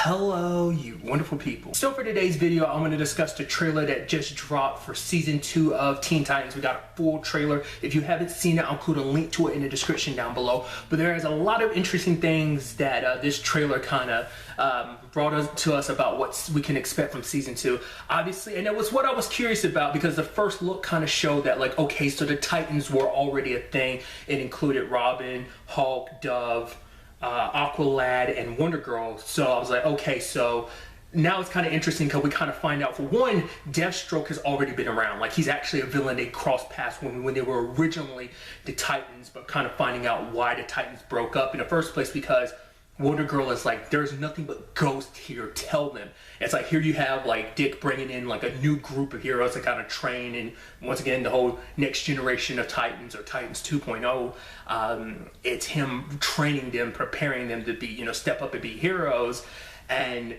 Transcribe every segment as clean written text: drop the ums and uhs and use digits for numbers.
Hello, you wonderful people. So for today's video, I'm going to discuss the trailer that just dropped for season 2 of Teen Titans. We got a full trailer. If you haven't seen it, I'll include a link to it in the description down below. But there is a lot of interesting things that this trailer kind of brought to us about what we can expect from season 2. Obviously, and it was what I was curious about, because the first look kind of showed that, like, okay, so the Titans were already a thing. It included Robin, Hulk, Dove, Aqualad, and Wonder Girl. So I was like, okay, so now it's kind of interesting because we kind of find out, for one, Deathstroke has already been around. Like, he's actually a villain they crossed paths when they were originally the Titans, but kind of finding out why the Titans broke up in the first place, because Wonder Girl is like, there's nothing but ghosts here, tell them. It's like, here you have like Dick bringing in like a new group of heroes to kind of train, and once again the whole next generation of Titans, or Titans 2.0, it's him training them, preparing them to be, you know, step up and be heroes. And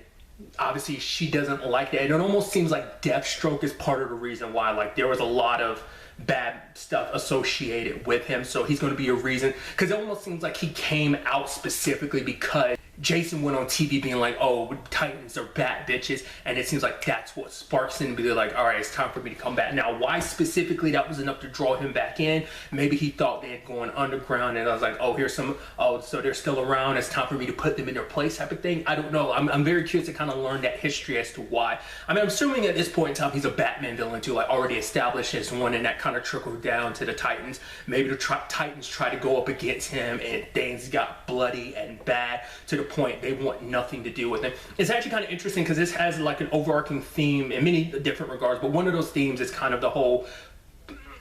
obviously she doesn't like that, and it almost seems like Deathstroke is part of the reason why, like, there was a lot of bad stuff associated with him. So he's going to be a reason, because it almost seems like he came out specifically because Jason went on TV being like, oh, Titans are bad bitches, and it seems like that's what sparks him to be like, all right, it's time for me to come back. Now, why specifically that was enough to draw him back in? Maybe he thought they had gone underground, and I was like, oh, here's some, oh, so they're still around, it's time for me to put them in their place type of thing. I don't know. I'm very curious to kind of learn that history as to why. I mean, I'm assuming at this point in time he's a Batman villain too, like already established as one, and that kind of trickled down to the Titans. Maybe the Titans try to go up against him, and things got bloody and bad to the point they want nothing to do with him. It's actually kind of interesting because this has like an overarching theme in many different regards, but one of those themes is kind of the whole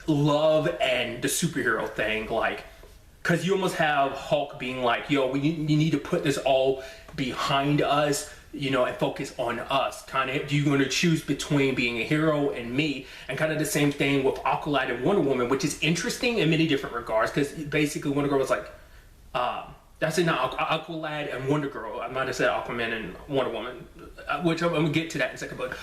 love and the superhero thing. Like, because you almost have Hulk being like, yo, you need to put this all behind us, you know, and focus on us. Kind of, you're going to choose between being a hero and me, and kind of the same thing with Aqualad and Wonder Woman, which is interesting in many different regards, because basically Wonder Girl was like, that's it, not Aqualad and Wonder Girl. I might have said Aquaman and Wonder Woman, which I'm gonna get to that in a second. But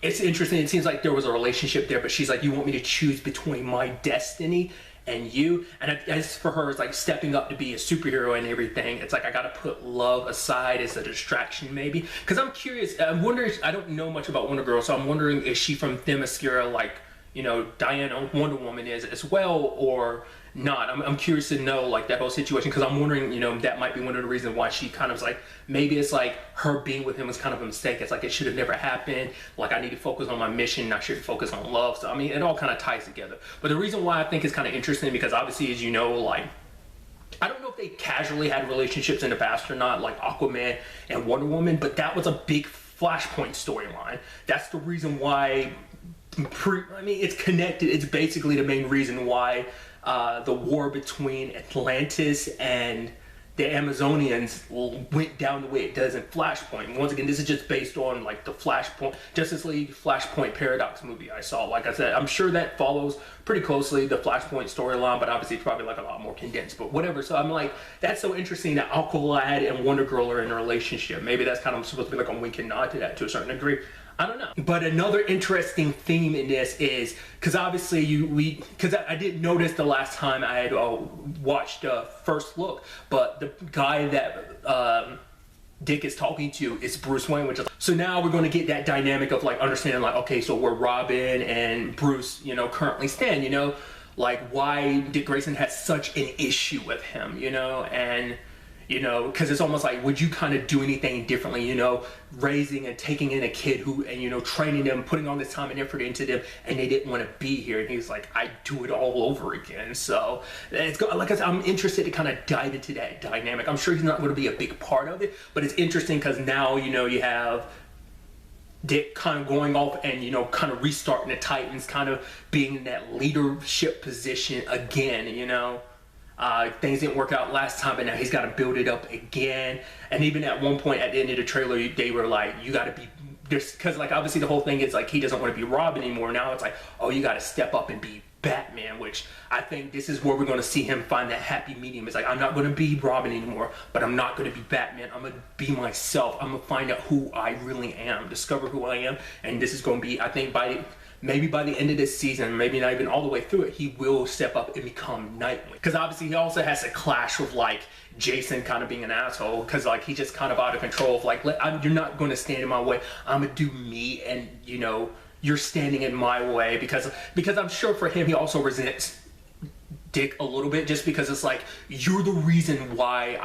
it's interesting. It seems like there was a relationship there, but she's like, you want me to choose between my destiny and you? And as for her, it's like stepping up to be a superhero and everything. It's like, I gotta put love aside as a distraction, maybe. Because I'm curious. I'm wondering. I don't know much about Wonder Girl, so I'm wondering, is she from Themyscira, like, you know, Diana Wonder Woman is as well, or not? I'm curious to know, like, that whole situation, because I'm wondering, you know, that might be one of the reasons why she kind of is like, maybe it's like her being with him was kind of a mistake. It's like, it should have never happened. Like, I need to focus on my mission, I should focus on love. So I mean, it all kind of ties together. But the reason why I think it's kind of interesting, because obviously, as you know, like, I don't know if they casually had relationships in the past or not, like Aquaman and Wonder Woman, but that was a big Flashpoint storyline. That's the reason why, I mean, it's connected. It's basically the main reason why the war between Atlantis and the Amazonians went down the way it does in Flashpoint. Once again, this is just based on like the Flashpoint, Justice League Flashpoint Paradox movie I saw. Like I said, I'm sure that follows pretty closely the Flashpoint storyline, but obviously it's probably like a lot more condensed, but whatever. So I'm like, that's so interesting that Aqualad and Wonder Girl are in a relationship. Maybe that's kind of supposed to be like a wink and nod to that to a certain degree. I don't know. But another interesting theme in this is, because obviously because I didn't notice the last time I had watched First Look, but the guy that Dick is talking to is Bruce Wayne, which is, so now we're going to get that dynamic of like understanding, like, okay, so where Robin and Bruce, you know, currently stand, you know, like why Dick Grayson has such an issue with him, you know, and you know, because it's almost like, would you kind of do anything differently, you know, raising and taking in a kid who, and, you know, training them, putting all this time and effort into them, and they didn't want to be here. And he's like, I do it all over again. So it's, like I said, I'm interested to kind of dive into that dynamic. I'm sure he's not going to be a big part of it, but it's interesting because now, you know, you have Dick kind of going off and, you know, kind of restarting the Titans, kind of being in that leadership position again, you know. Things didn't work out last time, but now he's got to build it up again. And even at one point at the end of the trailer, they were like, you got to be, because like obviously the whole thing is like he doesn't want to be Robin anymore. Now it's like, oh, you got to step up and be Batman, which I think this is where we're going to see him find that happy medium. It's like, I'm not going to be Robin anymore, but I'm not going to be Batman. I'm going to be myself. I'm going to find out who I really am, discover who I am. And this is going to be, I think, by maybe by the end of this season, maybe not even all the way through it, he will step up and become Nightwing. Because obviously he also has a clash with like Jason kind of being an asshole, because like he's just kind of out of control of like, you're not going to stand in my way, I'm gonna do me, and you know, you're standing in my way, because I'm sure for him he also resents Dick a little bit, just because it's like, you're the reason why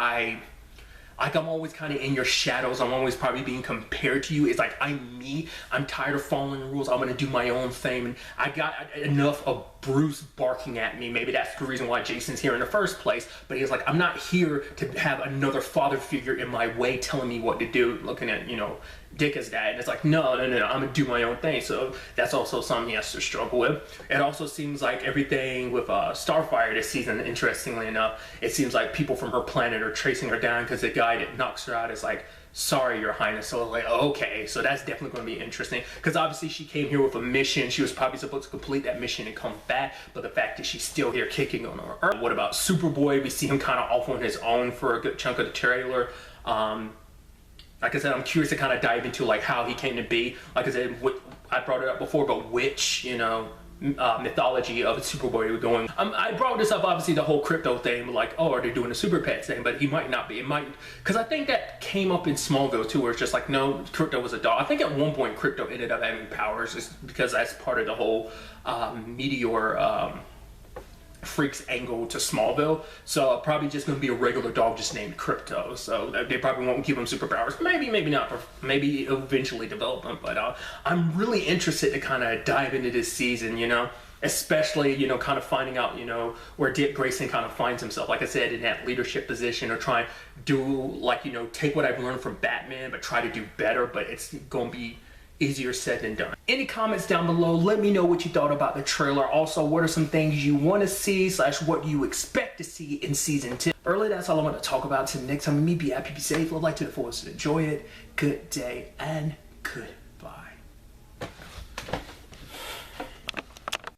I'm always kind of in your shadows. I'm always probably being compared to you. It's like, I'm me. I'm tired of following rules. I'm going to do my own thing. And I got enough of Bruce barking at me. Maybe that's the reason why Jason's here in the first place. But he's like, I'm not here to have another father figure in my way telling me what to do, looking at, you know, Dick as dad. And it's like, no, I'm going to do my own thing. So that's also something he has to struggle with. It also seems like everything with Starfire this season, interestingly enough, it seems like people from her planet are tracing her down, because the guy that knocks her out is like, sorry, Your Highness. So like, okay, so that's definitely going to be interesting, because obviously she came here with a mission. She was probably supposed to complete that mission and come back, but the fact that she's still here kicking on her earth. What about Superboy? We see him kind of off on his own for a good chunk of the trailer. Like I said, I'm curious to kind of dive into like how he came to be. Like I said, I brought it up before, but which, you know, mythology of Superboy we're going. I brought this up, obviously the whole crypto thing, like, oh, are they doing a super pets thing? But he might not be. It might, because I think that came up in Smallville too, where it's just like, no, Crypto was a dog. I think at one point Crypto ended up having powers, just because that's part of the whole Meteor Freaks angle to Smallville. So probably just going to be a regular dog just named Crypto. So they probably won't give him superpowers. Maybe not. Or maybe eventually develop them. But I'm really interested to kind of dive into this season, you know, especially, you know, kind of finding out, you know, where Dick Grayson kind of finds himself, like I said, in that leadership position, or try and do, like, you know, take what I've learned from Batman, but try to do better. But it's going to be easier said than done. Any comments down below? Let me know what you thought about the trailer. Also, what are some things you want to see / what you expect to see in season 2? Early, that's all I want to talk about. Till next time, me, be happy, be safe, live life to the fullest, enjoy it. Good day and goodbye.